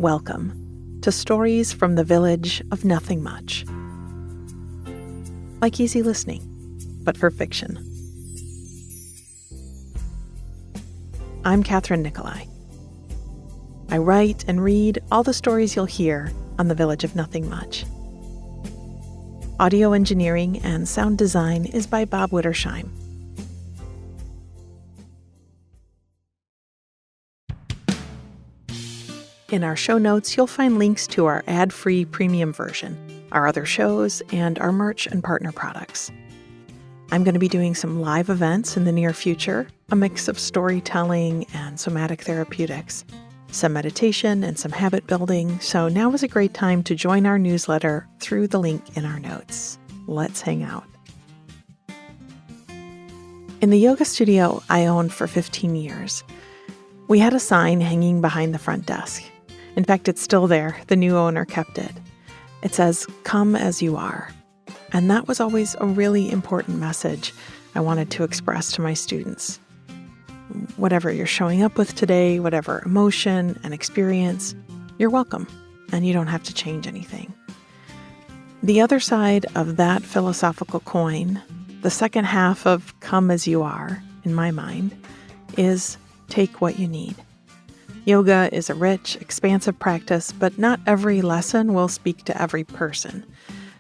Welcome to Stories from the Village of Nothing Much. Like easy listening, but for fiction. I'm Kathryn Nicolai. I write and read all the stories you'll hear on the Village of Nothing Much. Audio engineering and sound design is by Bob Wittersheim. In our show notes, you'll find links to our ad-free premium version, our other shows, and our merch and partner products. I'm going to be doing some live events in the near future, a mix of storytelling and somatic therapeutics, some meditation and some habit building, so now is a great time to join our newsletter through the link in our notes. Let's hang out. In the yoga studio I owned for 15 years, we had a sign hanging behind the front desk. In fact, it's still there. The new owner kept it. It says, "Come as you are." And that was always a really important message I wanted to express to my students. Whatever you're showing up with today, whatever emotion and experience, you're welcome, and you don't have to change anything. The other side of that philosophical coin, the second half of "come as you are," in my mind, is take what you need. Yoga is a rich, expansive practice, but not every lesson will speak to every person.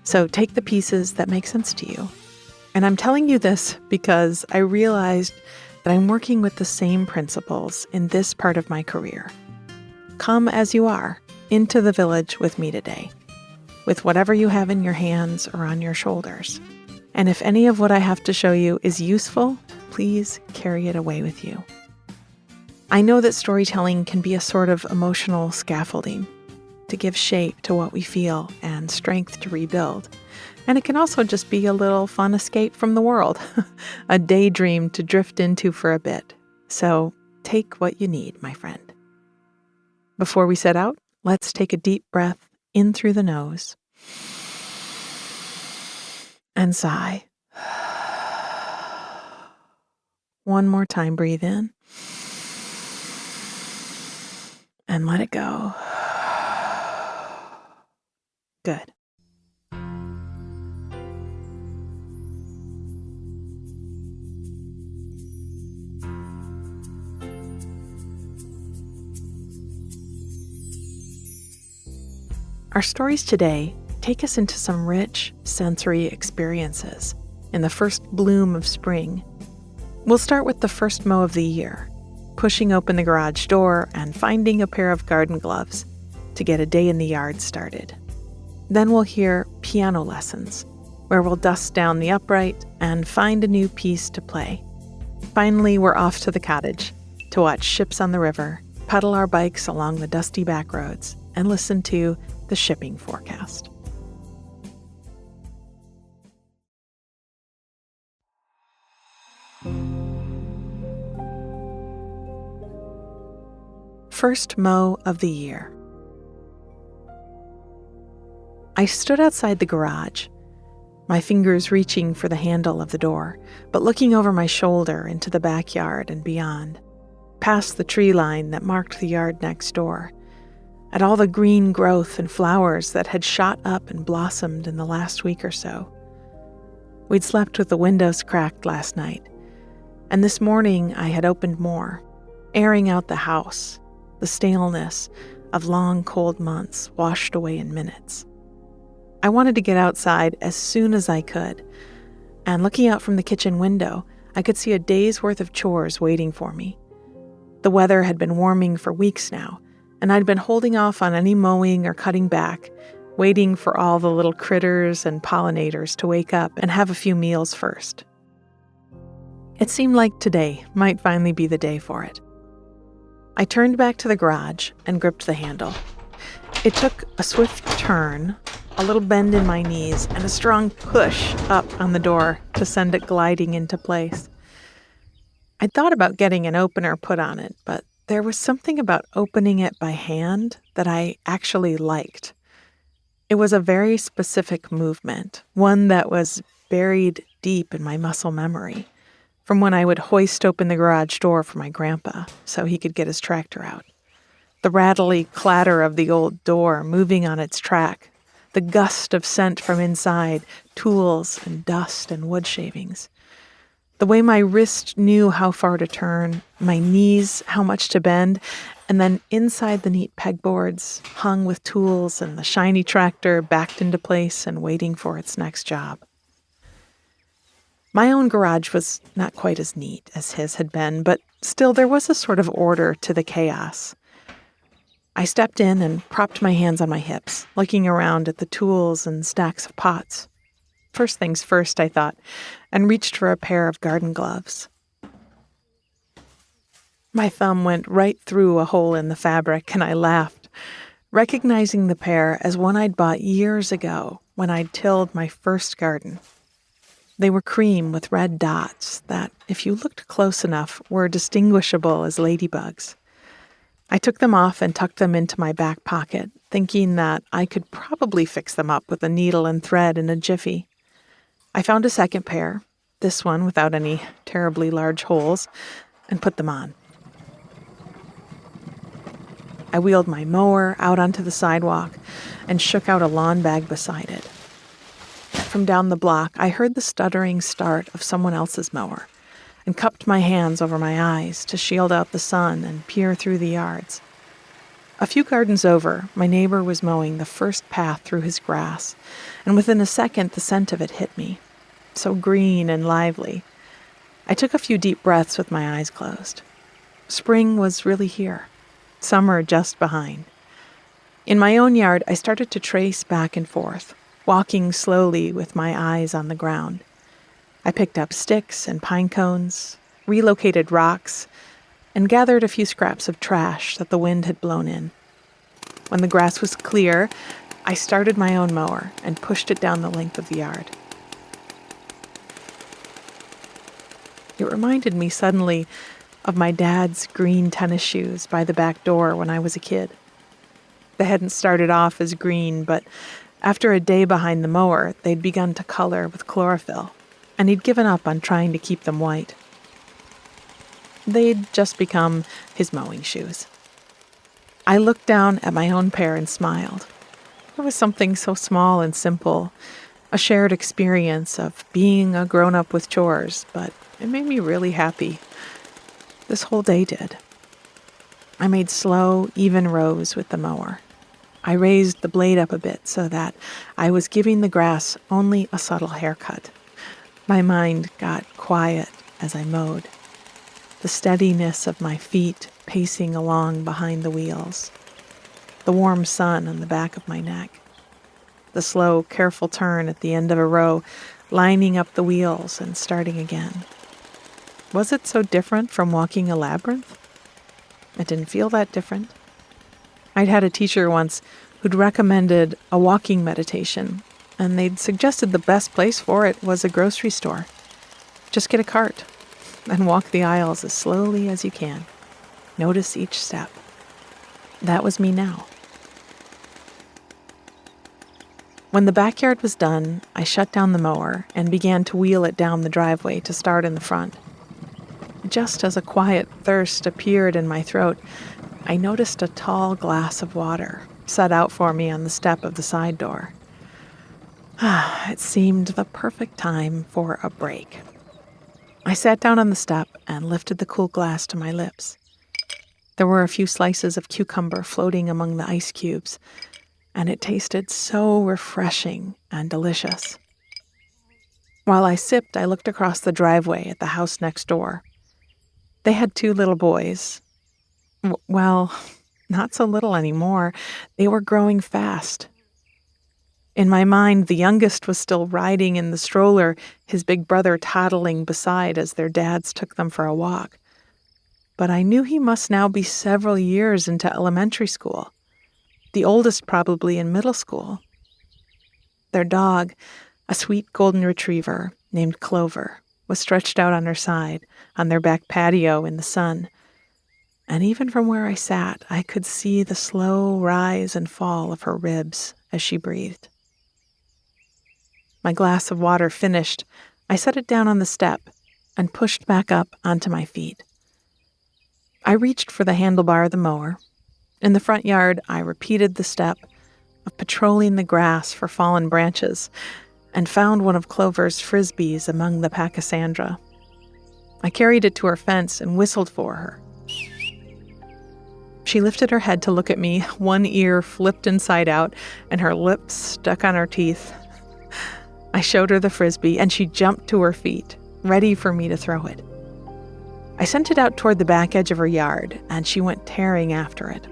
So take the pieces that make sense to you. And I'm telling you this because I realized that I'm working with the same principles in this part of my career. Come as you are into the village with me today, with whatever you have in your hands or on your shoulders. And if any of what I have to show you is useful, please carry it away with you. I know that storytelling can be a sort of emotional scaffolding to give shape to what we feel and strength to rebuild. And it can also just be a little fun escape from the world, a daydream to drift into for a bit. So take what you need, my friend. Before we set out, let's take a deep breath in through the nose and sigh. One more time, breathe in. And let it go. Good. Our stories today take us into some rich sensory experiences in the first bloom of spring. We'll start with the first mow of the year, pushing open the garage door and finding a pair of garden gloves to get a day in the yard started. Then we'll hear piano lessons, where we'll dust down the upright and find a new piece to play. Finally, we're off to the cottage to watch ships on the river, pedal our bikes along the dusty back roads, and listen to the shipping forecast. First mow of the year. I stood outside the garage, my fingers reaching for the handle of the door, but looking over my shoulder into the backyard and beyond, past the tree line that marked the yard next door, at all the green growth and flowers that had shot up and blossomed in the last week or so. We'd slept with the windows cracked last night, and this morning I had opened more, airing out the house, the staleness of long, cold months washed away in minutes. I wanted to get outside as soon as I could, and looking out from the kitchen window, I could see a day's worth of chores waiting for me. The weather had been warming for weeks now, and I'd been holding off on any mowing or cutting back, waiting for all the little critters and pollinators to wake up and have a few meals first. It seemed like today might finally be the day for it. I turned back to the garage and gripped the handle. It took a swift turn, a little bend in my knees, and a strong push up on the door to send it gliding into place. I'd thought about getting an opener put on it, but there was something about opening it by hand that I actually liked. It was a very specific movement, one that was buried deep in my muscle memory, from when I would hoist open the garage door for my grandpa so he could get his tractor out. The rattly clatter of the old door moving on its track, the gust of scent from inside, tools and dust and wood shavings. The way my wrist knew how far to turn, my knees how much to bend, and then inside the neat pegboards, hung with tools and the shiny tractor backed into place and waiting for its next job. My own garage was not quite as neat as his had been, but still there was a sort of order to the chaos. I stepped in and propped my hands on my hips, looking around at the tools and stacks of pots. First things first, I thought, and reached for a pair of garden gloves. My thumb went right through a hole in the fabric, and I laughed, recognizing the pair as one I'd bought years ago when I'd tilled my first garden. They were cream with red dots that, if you looked close enough, were distinguishable as ladybugs. I took them off and tucked them into my back pocket, thinking that I could probably fix them up with a needle and thread in a jiffy. I found a second pair, this one without any terribly large holes, and put them on. I wheeled my mower out onto the sidewalk and shook out a lawn bag beside it. From down the block, I heard the stuttering start of someone else's mower and cupped my hands over my eyes to shield out the sun and peer through the yards. A few gardens over, my neighbor was mowing the first path through his grass, and within a second the scent of it hit me, so green and lively. I took a few deep breaths with my eyes closed. Spring was really here, summer just behind. In my own yard, I started to trace back and forth, walking slowly with my eyes on the ground. I picked up sticks and pine cones, relocated rocks, and gathered a few scraps of trash that the wind had blown in. When the grass was clear, I started my own mower and pushed it down the length of the yard. It reminded me suddenly of my dad's green tennis shoes by the back door when I was a kid. They hadn't started off as green, but after a day behind the mower, they'd begun to color with chlorophyll, and he'd given up on trying to keep them white. They'd just become his mowing shoes. I looked down at my own pair and smiled. There was something so small and simple, a shared experience of being a grown-up with chores, but it made me really happy. This whole day did. I made slow, even rows with the mower. I raised the blade up a bit so that I was giving the grass only a subtle haircut. My mind got quiet as I mowed. The steadiness of my feet pacing along behind the wheels. The warm sun on the back of my neck. The slow, careful turn at the end of a row, lining up the wheels and starting again. Was it so different from walking a labyrinth? It didn't feel that different. I'd had a teacher once who'd recommended a walking meditation, and they'd suggested the best place for it was a grocery store. Just get a cart and walk the aisles as slowly as you can. Notice each step. That was me now. When the backyard was done, I shut down the mower and began to wheel it down the driveway to start in the front. Just as a quiet thirst appeared in my throat, I noticed a tall glass of water set out for me on the step of the side door. It seemed the perfect time for a break. I sat down on the step and lifted the cool glass to my lips. There were a few slices of cucumber floating among the ice cubes, and it tasted so refreshing and delicious. While I sipped, I looked across the driveway at the house next door. They had 2 little boys. Well, not so little anymore. They were growing fast. In my mind, the youngest was still riding in the stroller, his big brother toddling beside as their dads took them for a walk. But I knew he must now be several years into elementary school, the oldest probably in middle school. Their dog, a sweet golden retriever named Clover, was stretched out on her side on their back patio in the sun. And even from where I sat, I could see the slow rise and fall of her ribs as she breathed. My glass of water finished, I set it down on the step and pushed back up onto my feet. I reached for the handlebar of the mower, In the front yard, I repeated the step of patrolling the grass for fallen branches and found one of Clover's frisbees among the pachysandra. I carried it to her fence and whistled for her. She lifted her head to look at me, one ear flipped inside out and her lips stuck on her teeth. I showed her the frisbee and she jumped to her feet, ready for me to throw it. I sent it out toward the back edge of her yard and she went tearing after it.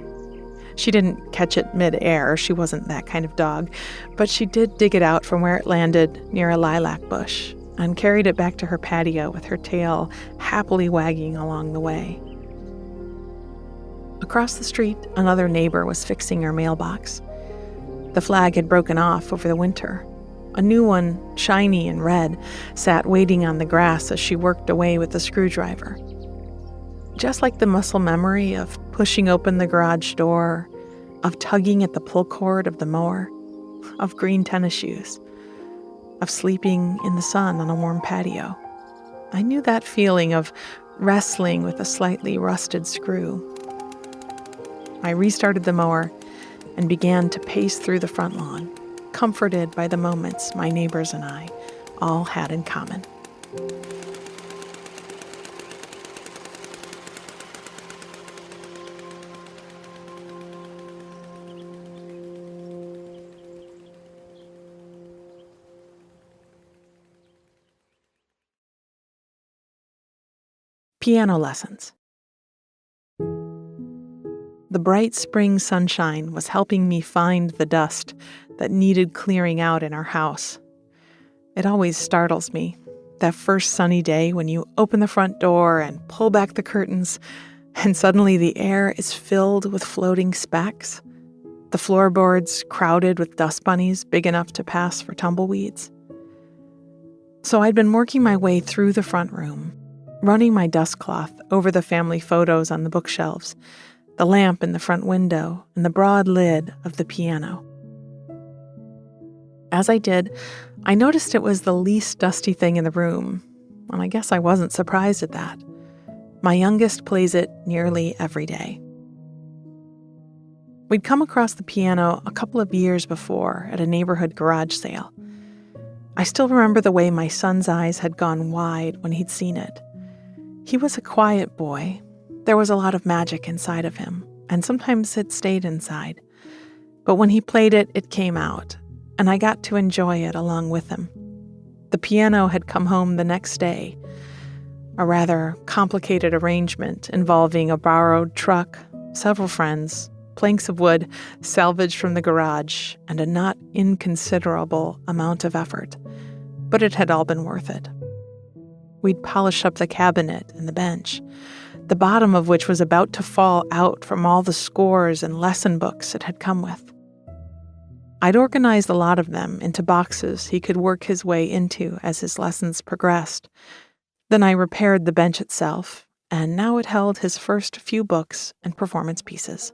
She didn't catch it mid-air, she wasn't that kind of dog, but she did dig it out from where it landed near a lilac bush and carried it back to her patio with her tail happily wagging along the way. Across the street, another neighbor was fixing her mailbox. The flag had broken off over the winter. A new one, shiny and red, sat waiting on the grass as she worked away with the screwdriver. Just like the muscle memory of pushing open the garage door, of tugging at the pull cord of the mower, of green tennis shoes, of sleeping in the sun on a warm patio. I knew that feeling of wrestling with a slightly rusted screw. I restarted the mower and began to pace through the front lawn, comforted by the moments my neighbors and I all had in common. Piano lessons. The bright spring sunshine was helping me find the dust that needed clearing out in our house. It always startles me, that first sunny day when you open the front door and pull back the curtains, and suddenly the air is filled with floating specks, the floorboards crowded with dust bunnies big enough to pass for tumbleweeds. So I'd been working my way through the front room, running my dust cloth over the family photos on the bookshelves, the lamp in the front window, and the broad lid of the piano. As I did, I noticed it was the least dusty thing in the room, and I guess I wasn't surprised at that. My youngest plays it nearly every day. We'd come across the piano a couple of years before at a neighborhood garage sale. I still remember the way my son's eyes had gone wide when he'd seen it. He was a quiet boy. There was a lot of magic inside of him, and sometimes it stayed inside. But when he played it, it came out, and I got to enjoy it along with him. The piano had come home the next day, a rather complicated arrangement involving a borrowed truck, several friends, planks of wood salvaged from the garage, and a not inconsiderable amount of effort. But it had all been worth it. We'd polish up the cabinet and the bench, the bottom of which was about to fall out from all the scores and lesson books it had come with. I'd organized a lot of them into boxes he could work his way into as his lessons progressed. Then I repaired the bench itself, and now it held his first few books and performance pieces.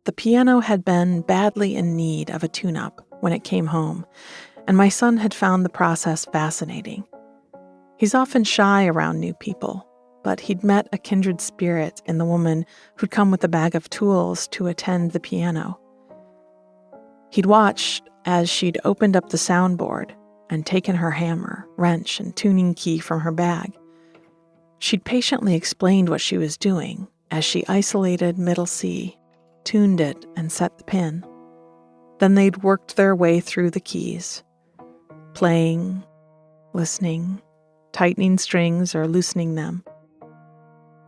The piano had been badly in need of a tune-up when it came home, and my son had found the process fascinating. He's often shy around new people, but he'd met a kindred spirit in the woman who'd come with a bag of tools to attend the piano. He'd watched as she'd opened up the soundboard and taken her hammer, wrench, and tuning key from her bag. She'd patiently explained what she was doing as she isolated middle C, tuned it, and set the pin. Then they'd worked their way through the keys, playing, listening, tightening strings or loosening them.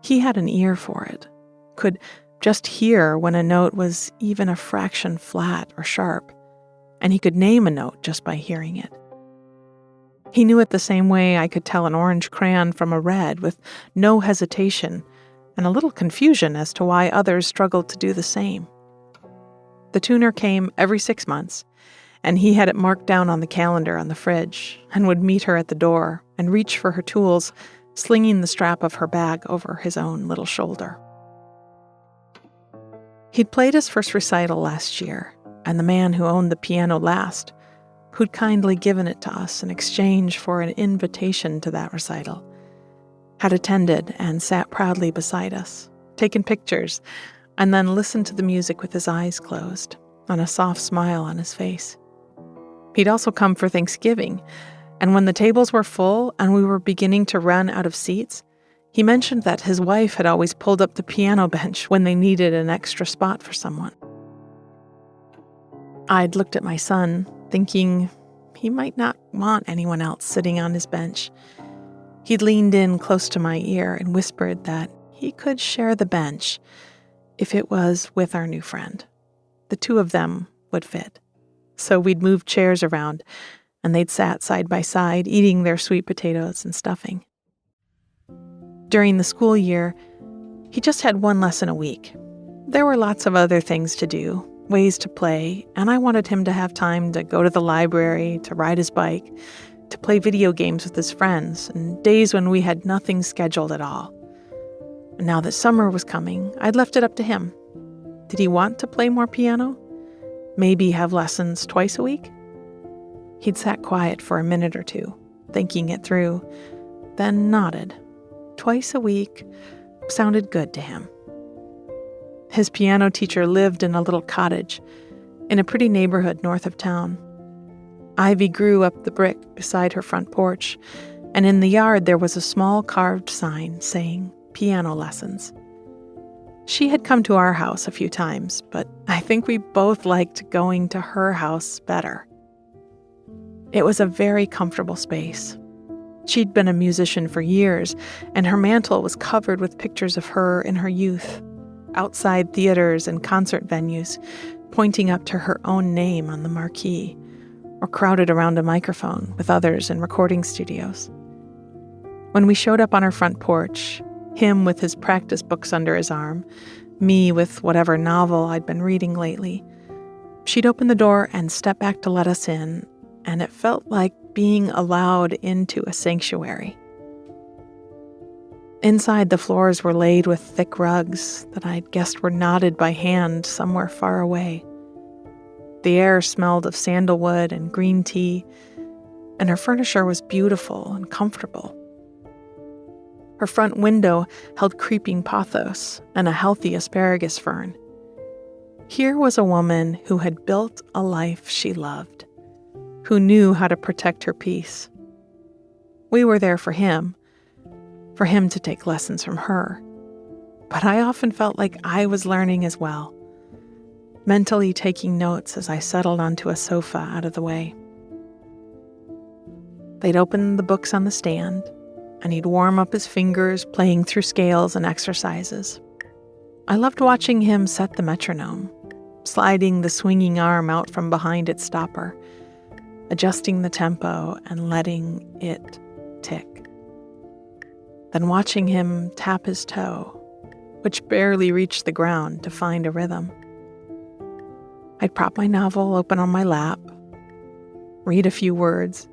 He had an ear for it, could just hear when a note was even a fraction flat or sharp, and he could name a note just by hearing it. He knew it the same way I could tell an orange crayon from a red with no hesitation and a little confusion as to why others struggled to do the same. The tuner came every 6 months, and he had it marked down on the calendar on the fridge and would meet her at the door and reach for her tools, slinging the strap of her bag over his own little shoulder. He'd played his first recital last year, and the man who owned the piano last, who'd kindly given it to us in exchange for an invitation to that recital, had attended and sat proudly beside us, taken pictures, and then listened to the music with his eyes closed and a soft smile on his face. He'd also come for Thanksgiving, and when the tables were full and we were beginning to run out of seats, he mentioned that his wife had always pulled up the piano bench when they needed an extra spot for someone. I'd looked at my son, thinking he might not want anyone else sitting on his bench. He'd leaned in close to my ear and whispered that he could share the bench if it was with our new friend. The two of them would fit. So we'd moved chairs around, and they'd sat side by side, eating their sweet potatoes and stuffing. During the school year, he just had one lesson a week. There were lots of other things to do, ways to play, and I wanted him to have time to go to the library, to ride his bike, to play video games with his friends, and days when we had nothing scheduled at all. And now that summer was coming, I'd left it up to him. Did he want to play more piano? Maybe have lessons twice a week? He'd sat quiet for a minute or two, thinking it through, then nodded. Twice a week sounded good to him. His piano teacher lived in a little cottage in a pretty neighborhood north of town. Ivy grew up the brick beside her front porch, and in the yard there was a small carved sign saying piano lessons. She had come to our house a few times, but I think we both liked going to her house better. It was a very comfortable space. She'd been a musician for years, and her mantel was covered with pictures of her in her youth, outside theaters and concert venues, pointing up to her own name on the marquee, or crowded around a microphone with others in recording studios. When we showed up on her front porch, him with his practice books under his arm, me with whatever novel I'd been reading lately, she'd open the door and step back to let us in, and it felt like being allowed into a sanctuary. Inside, the floors were laid with thick rugs that I'd guessed were knotted by hand somewhere far away. The air smelled of sandalwood and green tea, and her furniture was beautiful and comfortable. Her front window held creeping pothos and a healthy asparagus fern. Here was a woman who had built a life she loved, who knew how to protect her peace. We were there for him to take lessons from her. But I often felt like I was learning as well, mentally taking notes as I settled onto a sofa out of the way. They'd open the books on the stand, and he'd warm up his fingers playing through scales and exercises. I loved watching him set the metronome, sliding the swinging arm out from behind its stopper, adjusting the tempo and letting it tick. Then watching him tap his toe, which barely reached the ground, to find a rhythm. I'd prop my novel open on my lap, read a few words,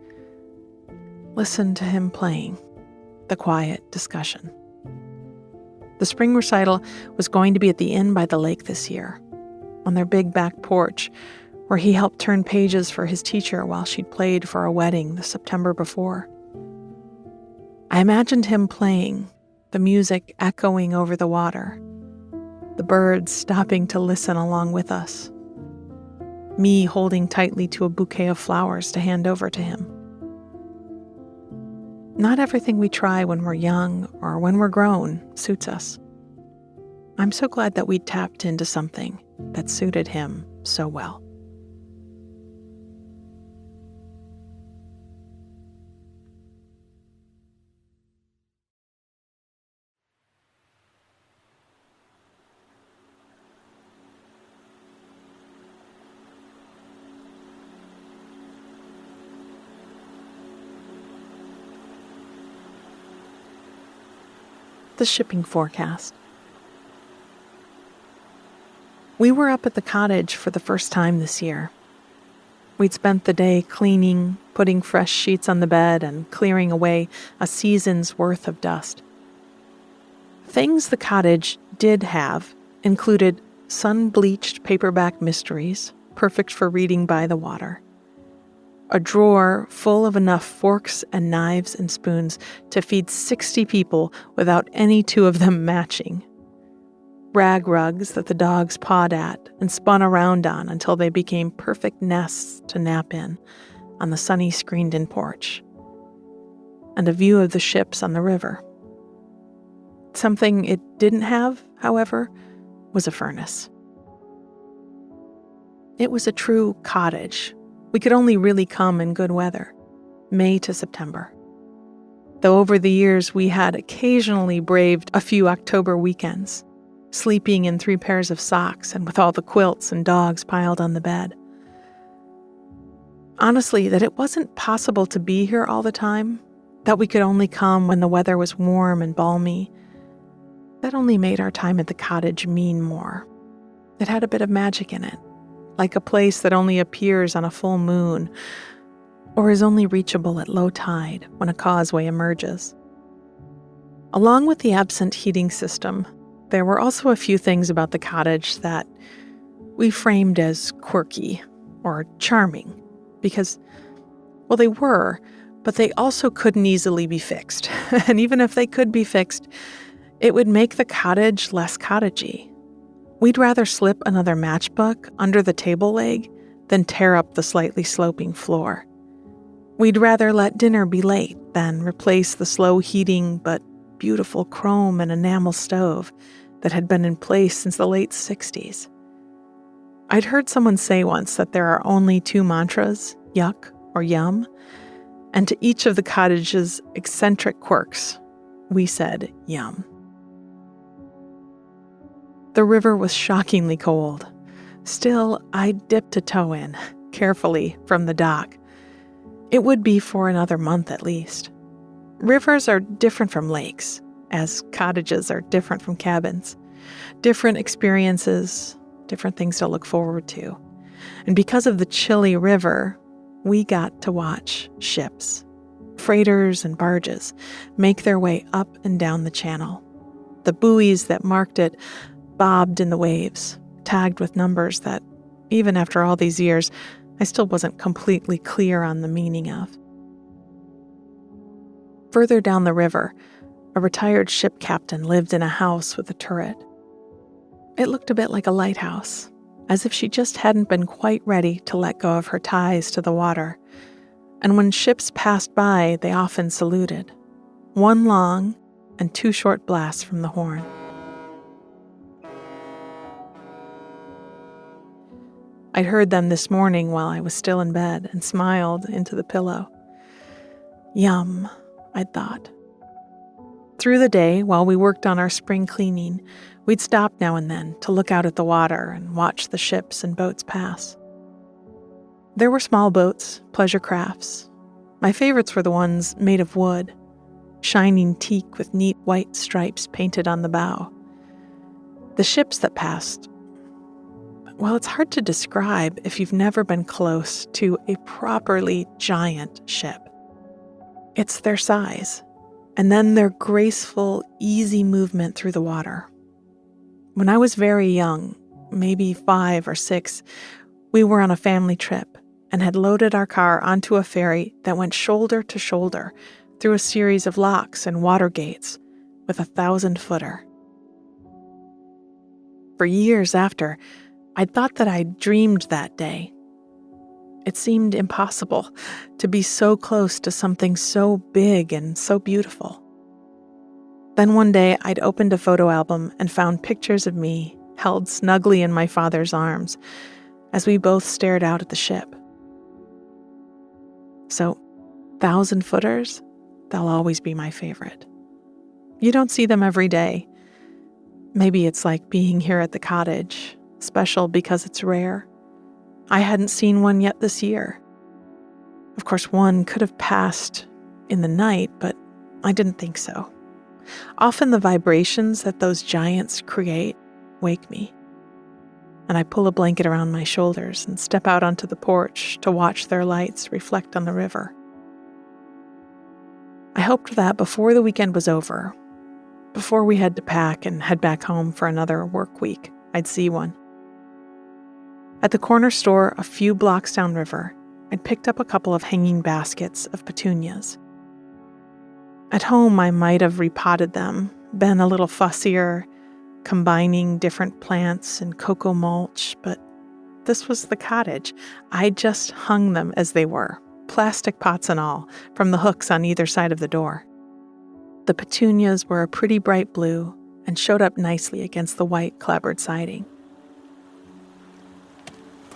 listen to him playing, the quiet discussion. The spring recital was going to be at the inn by the lake this year, on their big back porch, where he helped turn pages for his teacher while she'd played for a wedding the September before. I imagined him playing, the music echoing over the water, the birds stopping to listen along with us, me holding tightly to a bouquet of flowers to hand over to him. Not everything we try when we're young or when we're grown suits us. I'm so glad that we tapped into something that suited him so well. The shipping forecast. We were up at the cottage for the first time this year. We'd spent the day cleaning, putting fresh sheets on the bed, and clearing away a season's worth of dust. Things the cottage did have included sun-bleached paperback mysteries, perfect for reading by the water, a drawer full of enough forks and knives and spoons to feed 60 people without any two of them matching, rag rugs that the dogs pawed at and spun around on until they became perfect nests to nap in on the sunny screened-in porch, and a view of the ships on the river. Something it didn't have, however, was a furnace. It was a true cottage. We could only really come in good weather, May to September. Though over the years we had occasionally braved a few October weekends, sleeping in 3 pairs of socks and with all the quilts and dogs piled on the bed. Honestly, that it wasn't possible to be here all the time, that we could only come when the weather was warm and balmy, that only made our time at the cottage mean more. It had a bit of magic in it, like a place that only appears on a full moon or is only reachable at low tide when a causeway emerges. Along with the absent heating system, there were also a few things about the cottage that we framed as quirky or charming because, well, they were, but they also couldn't easily be fixed. And even if they could be fixed, it would make the cottage less cottagey. We'd rather slip another matchbook under the table leg than tear up the slightly sloping floor. We'd rather let dinner be late than replace the slow heating but beautiful chrome and enamel stove that had been in place since the late 60s. I'd heard someone say once that there are only 2 mantras, yuck or yum, and to each of the cottage's eccentric quirks, we said yum. The river was shockingly cold. Still, I dipped a toe in, carefully, from the dock. It would be for another month at least. Rivers are different from lakes, as cottages are different from cabins. Different experiences, different things to look forward to. And because of the chilly river, we got to watch ships, freighters and barges, make their way up and down the channel. The buoys that marked it bobbed in the waves, tagged with numbers that, even after all these years, I still wasn't completely clear on the meaning of. Further down the river, a retired ship captain lived in a house with a turret. It looked a bit like a lighthouse, as if she just hadn't been quite ready to let go of her ties to the water. And when ships passed by, they often saluted, 1 long and 2 short blasts from the horn. I'd heard them this morning while I was still in bed and smiled into the pillow. Yum, I'd thought. Through the day, while we worked on our spring cleaning, we'd stop now and then to look out at the water and watch the ships and boats pass. There were small boats, pleasure crafts. My favorites were the ones made of wood, shining teak with neat white stripes painted on the bow. The ships that passed, well, it's hard to describe if you've never been close to a properly giant ship. It's their size, and then their graceful, easy movement through the water. When I was very young, maybe 5 or 6, we were on a family trip and had loaded our car onto a ferry that went shoulder to shoulder through a series of locks and water gates with a 1,000-footer. For years after, I'd thought that I'd dreamed that day. It seemed impossible to be so close to something so big and so beautiful. Then one day I'd opened a photo album and found pictures of me held snugly in my father's arms as we both stared out at the ship. So, 1,000-footers, they'll always be my favorite. You don't see them every day. Maybe it's like being here at the cottage, special because it's rare. I hadn't seen one yet this year. Of course, one could have passed in the night, but I didn't think so. Often the vibrations that those giants create wake me, and I pull a blanket around my shoulders and step out onto the porch to watch their lights reflect on the river. I hoped that before the weekend was over, before we had to pack and head back home for another work week, I'd see one. At the corner store a few blocks downriver, I'd picked up a couple of hanging baskets of petunias. At home, I might have repotted them, been a little fussier, combining different plants and cocoa mulch, but this was the cottage. I just hung them as they were, plastic pots and all, from the hooks on either side of the door. The petunias were a pretty bright blue and showed up nicely against the white clapboard siding.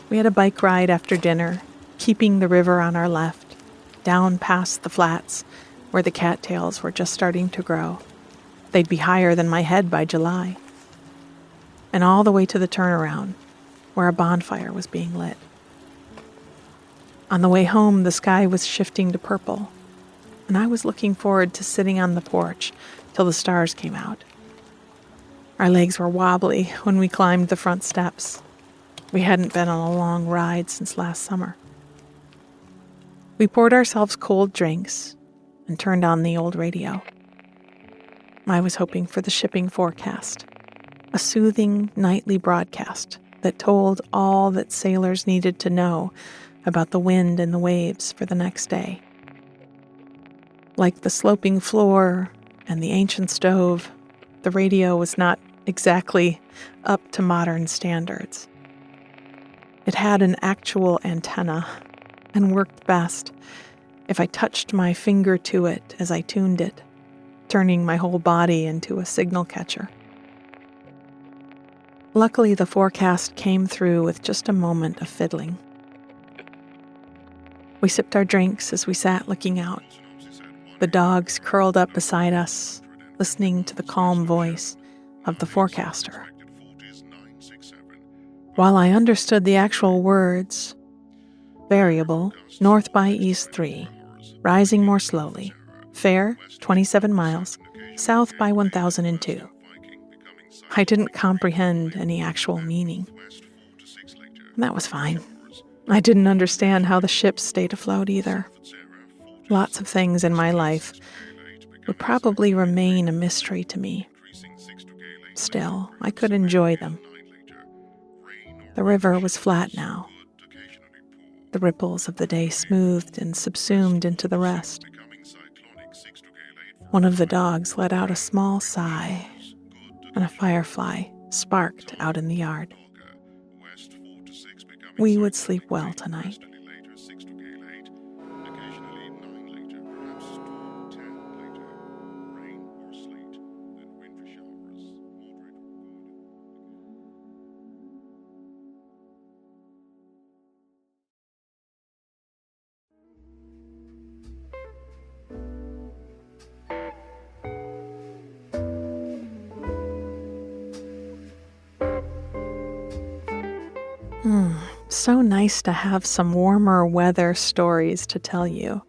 We had a bike ride after dinner, keeping the river on our left, down past the flats where the cattails were just starting to grow. They'd be higher than my head by July. And all the way to the turnaround, where a bonfire was being lit. On the way home, the sky was shifting to purple, and I was looking forward to sitting on the porch till the stars came out. Our legs were wobbly when we climbed the front steps. We hadn't been on a long ride since last summer. We poured ourselves cold drinks and turned on the old radio. I was hoping for the shipping forecast, a soothing nightly broadcast that told all that sailors needed to know about the wind and the waves for the next day. Like the sloping floor and the ancient stove, the radio was not exactly up to modern standards. It had an actual antenna and worked best if I touched my finger to it as I tuned it, turning my whole body into a signal catcher. Luckily, the forecast came through with just a moment of fiddling. We sipped our drinks as we sat looking out, the dogs curled up beside us, listening to the calm voice of the forecaster. While I understood the actual words, variable, north by east 3, rising more slowly, fair, 27 miles, south by 1002. I didn't comprehend any actual meaning. And that was fine. I didn't understand how the ships stayed afloat either. Lots of things in my life would probably remain a mystery to me. Still, I could enjoy them. The river was flat now. The ripples of the day smoothed and subsumed into the rest. One of the dogs let out a small sigh, and a firefly sparked out in the yard. We would sleep well tonight. So nice to have some warmer weather stories to tell you.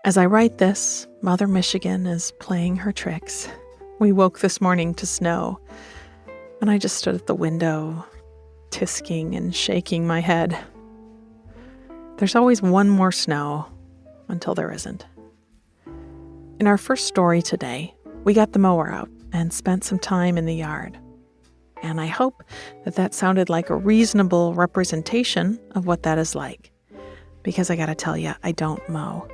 As I write this, Mother Michigan is playing her tricks. We woke this morning to snow, and I just stood at the window, tisking and shaking my head. There's always one more snow until there isn't. In our first story today, we got the mower out and spent some time in the yard. And I hope that sounded like a reasonable representation of what that is like. Because I gotta tell you, I don't mow.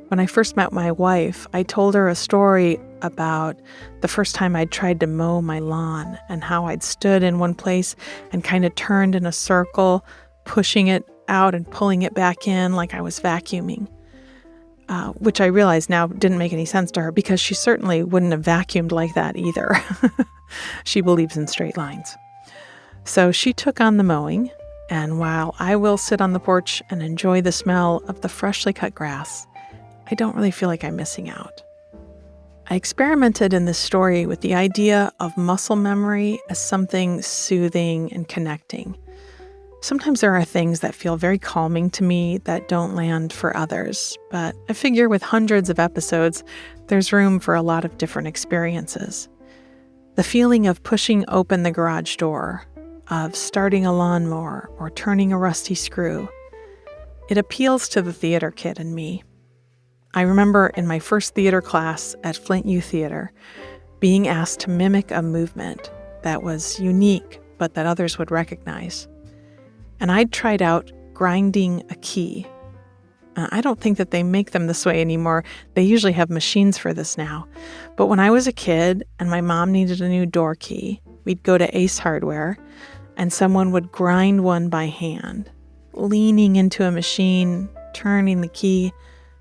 When I first met my wife, I told her a story about the first time I'd tried to mow my lawn and how I'd stood in one place and kind of turned in a circle, pushing it out and pulling it back in like I was vacuuming. Which I realize now didn't make any sense to her because she certainly wouldn't have vacuumed like that either. She believes in straight lines. So she took on the mowing, and while I will sit on the porch and enjoy the smell of the freshly cut grass, I don't really feel like I'm missing out. I experimented in this story with the idea of muscle memory as something soothing and connecting. Sometimes there are things that feel very calming to me that don't land for others, but I figure with hundreds of episodes, there's room for a lot of different experiences. The feeling of pushing open the garage door, of starting a lawnmower or turning a rusty screw, it appeals to the theater kid in me. I remember in my first theater class at Flint Youth Theater being asked to mimic a movement that was unique but that others would recognize. And I'd tried out grinding a key. I don't think that they make them this way anymore. They usually have machines for this now. But when I was a kid and my mom needed a new door key, we'd go to Ace Hardware and someone would grind one by hand, leaning into a machine, turning the key,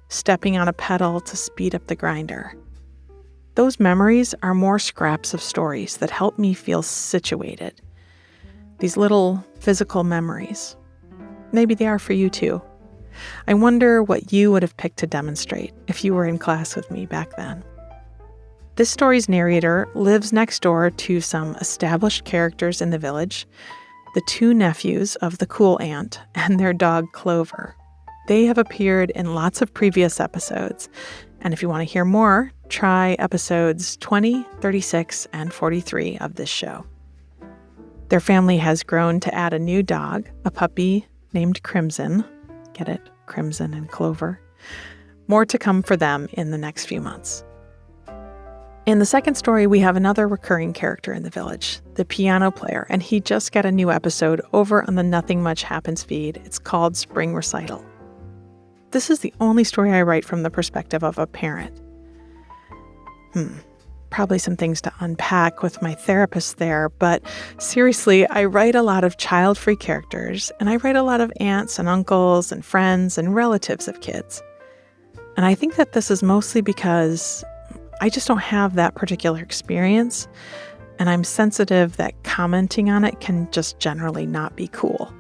stepping on a pedal to speed up the grinder. Those memories are more scraps of stories that help me feel situated. These little physical memories. Maybe they are for you too. I wonder what you would have picked to demonstrate if you were in class with me back then. This story's narrator lives next door to some established characters in the village, the two nephews of the cool aunt and their dog Clover. They have appeared in lots of previous episodes, and if you want to hear more, try episodes 20, 36, and 43 of this show. Their family has grown to add a new dog, a puppy named Crimson. Get it? Crimson and Clover. More to come for them in the next few months. In the second story, we have another recurring character in the village, the piano player, and he just got a new episode over on the Nothing Much Happens feed. It's called Spring Recital. This is the only story I write from the perspective of a parent. Probably some things to unpack with my therapist there, but seriously, I write a lot of child-free characters, and I write a lot of aunts and uncles and friends and relatives of kids. And I think that this is mostly because I just don't have that particular experience, and I'm sensitive that commenting on it can just generally not be cool.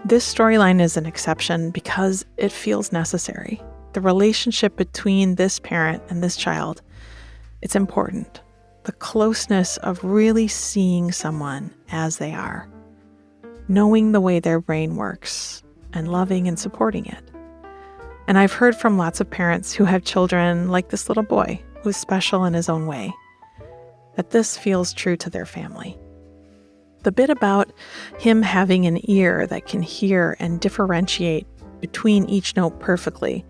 This storyline is an exception because it feels necessary. The relationship between this parent and this child, it's important. The closeness of really seeing someone as they are, knowing the way their brain works, and loving and supporting it. And I've heard from lots of parents who have children like this little boy, who's special in his own way, that this feels true to their family. The bit about him having an ear that can hear and differentiate between each note perfectly,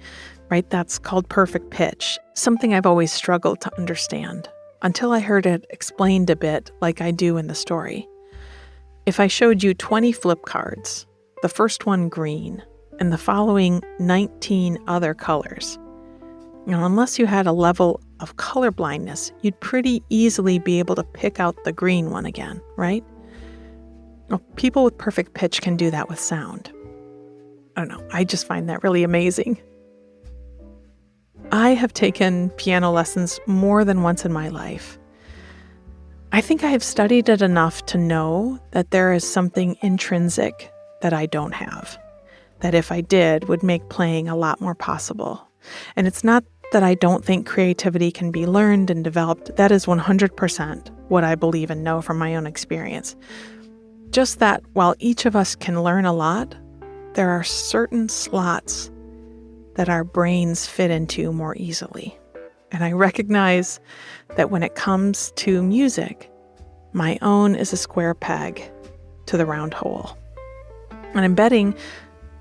right? That's called perfect pitch, something I've always struggled to understand until I heard it explained a bit like I do in the story. If I showed you 20 flip cards, the first one green, and the following 19 other colors, now, unless you had a level of color blindness, you'd pretty easily be able to pick out the green one again, right? Well, people with perfect pitch can do that with sound. I don't know, I just find that really amazing. I have taken piano lessons more than once in my life. I think I have studied it enough to know that there is something intrinsic that I don't have, that if I did, would make playing a lot more possible. And it's not that I don't think creativity can be learned and developed. That is 100% what I believe and know from my own experience. Just that while each of us can learn a lot, there are certain slots that our brains fit into more easily. And I recognize that when it comes to music, my own is a square peg to the round hole. And I'm betting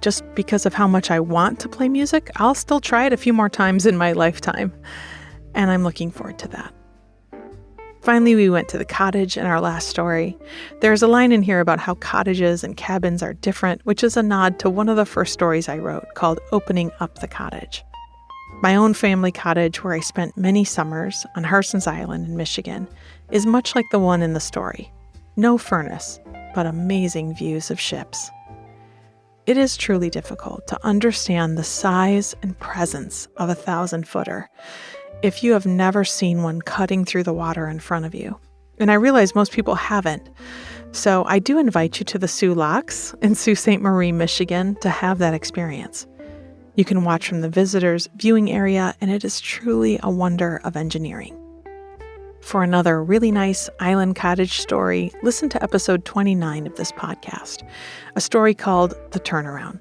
just because of how much I want to play music, I'll still try it a few more times in my lifetime. And I'm looking forward to that. Finally, we went to the cottage in our last story. There's a line in here about how cottages and cabins are different, which is a nod to one of the first stories I wrote called Opening Up the Cottage. My own family cottage, where I spent many summers on Harson's Island in Michigan, is much like the one in the story. No furnace, but amazing views of ships. It is truly difficult to understand the size and presence of a 1,000-footer if you have never seen one cutting through the water in front of you. And I realize most people haven't. So I do invite you to the Sioux Locks in Sault Ste. Marie, Michigan to have that experience. You can watch from the visitors' viewing area, and it is truly a wonder of engineering. For another really nice island cottage story, listen to episode 29 of this podcast, a story called The Turnaround.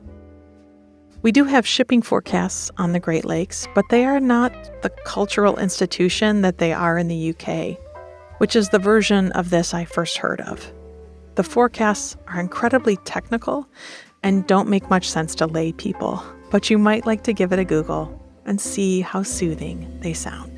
We do have shipping forecasts on the Great Lakes, but they are not the cultural institution that they are in the UK, which is the version of this I first heard of. The forecasts are incredibly technical and don't make much sense to lay people, but you might like to give it a Google and see how soothing they sound.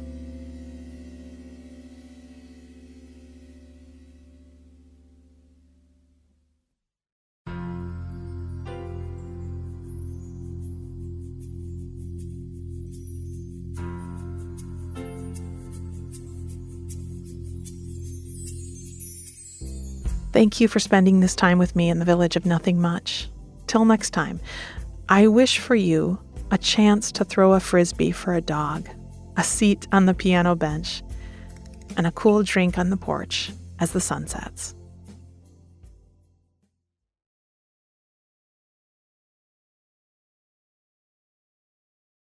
Thank you for spending this time with me in the village of nothing much. Till next time, I wish for you a chance to throw a frisbee for a dog, a seat on the piano bench, and a cool drink on the porch as the sun sets.